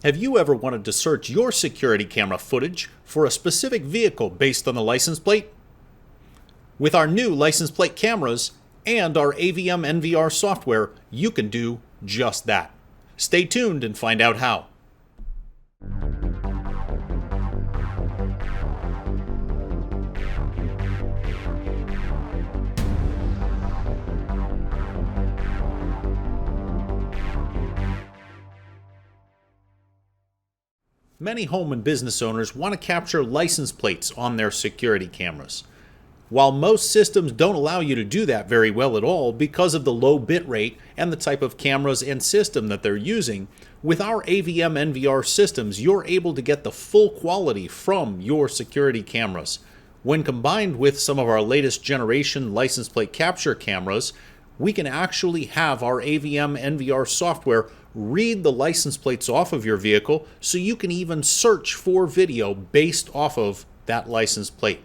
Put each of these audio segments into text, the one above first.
Have you ever wanted to search your security camera footage for a specific vehicle based on the license plate? With our new license plate cameras and our AVM NVR software, you can do just that. Stay tuned and find out how. Many home and business owners want to capture license plates on their security cameras. While most systems don't allow you to do that very well at all because of the low bit rate and the type of cameras and system that they're using, with our AVM NVR systems, you're able to get the full quality from your security cameras. When combined with some of our latest generation license plate capture cameras, we can actually have our AVM NVR software read the license plates off of your vehicle so you can even search for video based off of that license plate.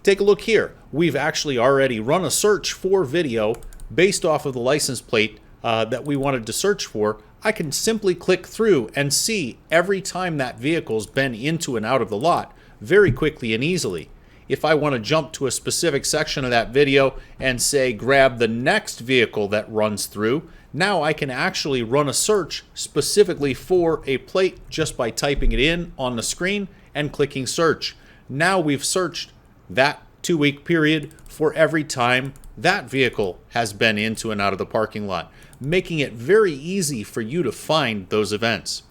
Take a look here. We've actually already run a search for video based off of the license plate that we wanted to search for. I can simply click through and see every time that vehicle's been into and out of the lot very quickly and easily. If I want to jump to a specific section of that video and say grab the next vehicle that runs through, now I can actually run a search specifically for a plate just by typing it in on the screen and clicking search. Now we've searched that 2-week period for every time that vehicle has been into and out of the parking lot, making it very easy for you to find those events.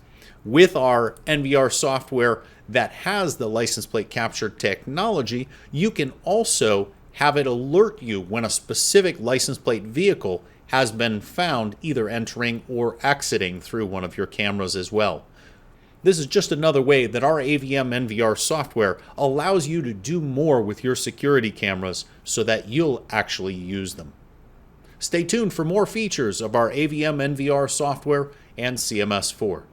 With our NVR software that has the license plate capture technology, you can also have it alert you when a specific license plate vehicle has been found either entering or exiting through one of your cameras as well. This is just another way that our AVM NVR software allows you to do more with your security cameras so that you'll actually use them. Stay tuned for more features of our AVM NVR software and CMS4.